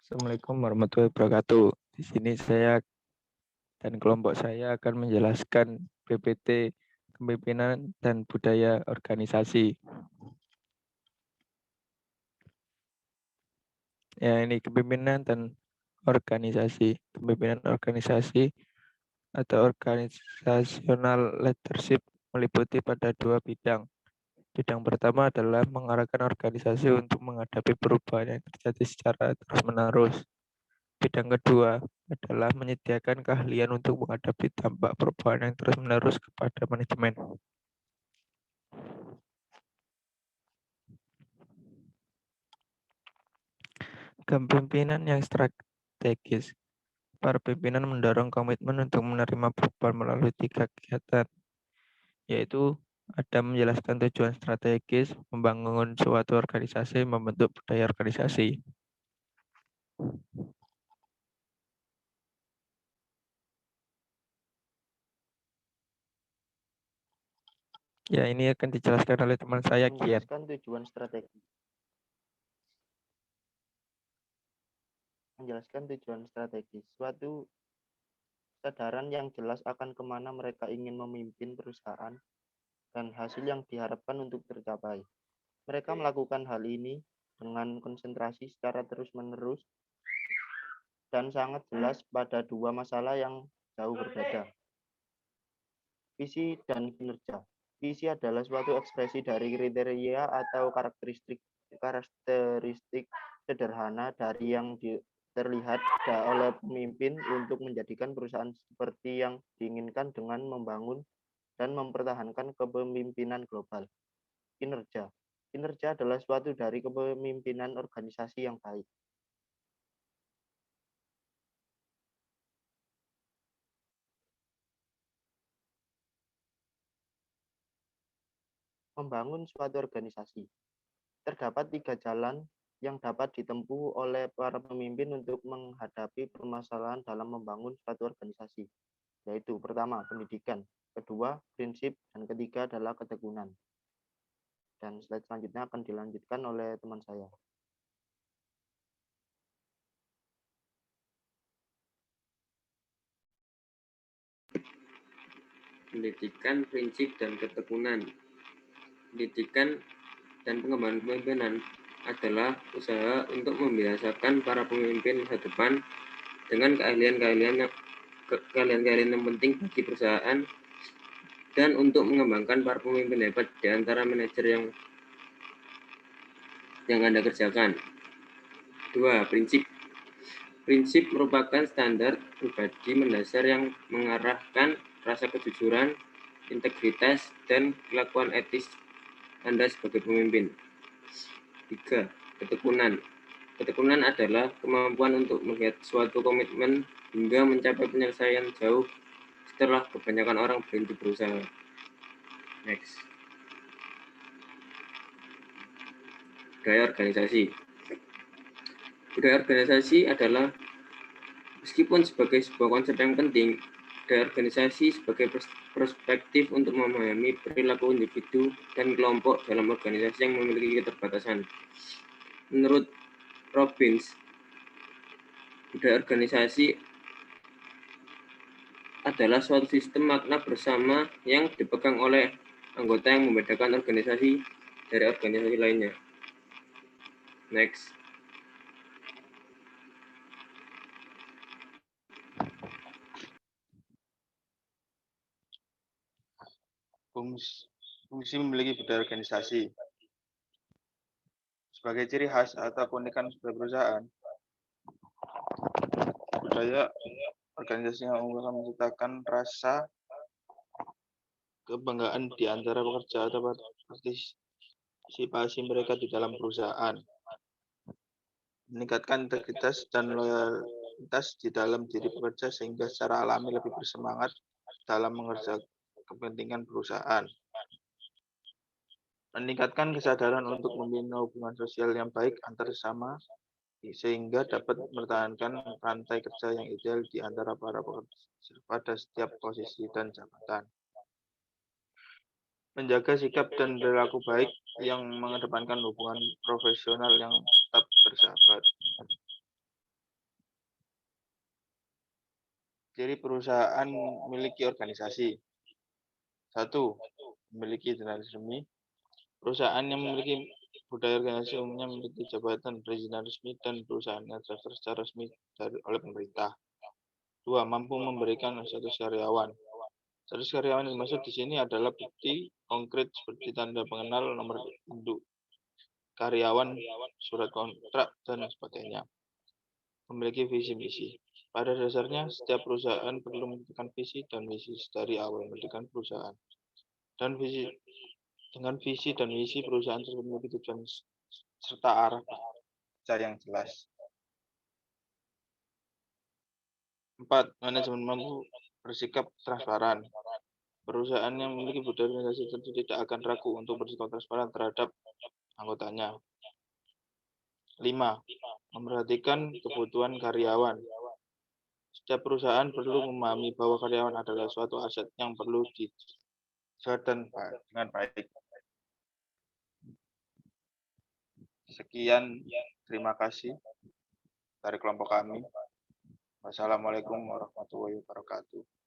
Assalamualaikum warahmatullahi wabarakatuh. Di sini saya dan kelompok saya akan menjelaskan PPT Kepemimpinan dan Budaya Organisasi. Ya, ini kepemimpinan dan organisasi. Kepemimpinan organisasi atau organizational leadership meliputi pada dua bidang. Bidang pertama adalah mengarahkan organisasi untuk menghadapi perubahan yang terjadi secara terus-menerus. Bidang kedua adalah menyediakan keahlian untuk menghadapi dampak perubahan yang terus-menerus kepada manajemen. Kepemimpinan yang strategis. Para pimpinan mendorong komitmen untuk menerima perubahan melalui 3 kegiatan, yaitu ada menjelaskan tujuan strategis, membangun suatu organisasi, membentuk budaya organisasi. Ya, ini akan dijelaskan oleh teman saya, Kian. Menjelaskan tujuan strategi. Menjelaskan tujuan strategi. Suatu kesadaran yang jelas akan kemana mereka ingin memimpin perusahaan dan hasil yang diharapkan untuk tercapai. Mereka melakukan hal ini dengan konsentrasi secara terus-menerus dan sangat jelas pada dua masalah yang jauh berbeda. Visi dan kinerja. Visi adalah suatu ekspresi dari kriteria atau karakteristik sederhana dari yang terlihat oleh pemimpin untuk menjadikan perusahaan seperti yang diinginkan dengan membangun dan mempertahankan kepemimpinan global. Kinerja. Kinerja adalah suatu dari kepemimpinan organisasi yang baik. Membangun suatu organisasi. Terdapat 3 jalan yang dapat ditempuh oleh para pemimpin untuk menghadapi permasalahan dalam membangun suatu organisasi, yaitu pertama, pendidikan, kedua, prinsip, dan ketiga adalah ketekunan. Dan slide selanjutnya akan dilanjutkan oleh teman saya. Pendidikan, prinsip, dan ketekunan. Pendidikan dan pengembangan kepemimpinan adalah usaha untuk membiasakan para pemimpin masa depan dengan keahlian-keahlian yang penting bagi perusahaan dan untuk mengembangkan para pemimpin hebat di antara manajer yang Anda kerjakan. 2. Prinsip. Prinsip merupakan standar pribadi mendasar yang mengarahkan rasa kejujuran, integritas, dan kelakuan etis Anda sebagai pemimpin. 3. Ketekunan. Ketekunan adalah kemampuan untuk melihat suatu komitmen hingga mencapai penyelesaian jauh setelah kebanyakan orang berhenti berusaha. Next. Budaya organisasi. Budaya organisasi adalah, meskipun sebagai sebuah konsep yang penting, budaya organisasi sebagai perspektif untuk memahami perilaku individu dan kelompok dalam organisasi yang memiliki keterbatasan. Menurut Robbins, budaya organisasi adalah suatu sistem makna bersama yang dipegang oleh anggota yang membedakan organisasi dari organisasi lainnya. Next. Fungsi memiliki budaya organisasi. Sebagai ciri khas atau keunikan sebuah perusahaan, budaya organisasi yang unggul akan menciptakan rasa kebanggaan di antara pekerja atau partisipasi mereka di dalam perusahaan, meningkatkan integritas dan loyalitas di dalam diri pekerja sehingga secara alami lebih bersemangat dalam mengerjakan kepentingan perusahaan, meningkatkan kesadaran untuk membina hubungan sosial yang baik antar sesama sehingga dapat mempertahankan rantai kerja yang ideal di antara para pekerja pada setiap posisi dan jabatan. Menjaga sikap dan perilaku baik yang mengedepankan hubungan profesional yang tetap bersahabat. Ciri perusahaan memiliki organisasi. 1. Memiliki identitas resmi. Perusahaan yang memiliki budaya organisasi umumnya memiliki jabatan perizinan resmi dan perusahaannya terdaftar secara resmi oleh pemerintah. 2. Mampu memberikan status karyawan. Status karyawan yang dimaksud di sini adalah bukti konkret seperti tanda pengenal, nomor induk karyawan, surat kontrak, dan sebagainya. Memiliki visi misi. Pada dasarnya, setiap perusahaan perlu memiliki visi dan misi dari awal mendirikan perusahaan. Dan dengan visi dan misi perusahaan tersebut memiliki tujuan serta arah kerja yang jelas. 4. Manajemen mampu bersikap transparan. Perusahaan yang memiliki budaya organisasi tentu tidak akan ragu untuk bersikap transparan terhadap anggotanya. 5. Memperhatikan kebutuhan karyawan. Setiap perusahaan perlu memahami bahwa karyawan adalah suatu aset yang perlu dijaga dengan baik. Sekian, terima kasih dari kelompok kami. Wassalamualaikum warahmatullahi wabarakatuh.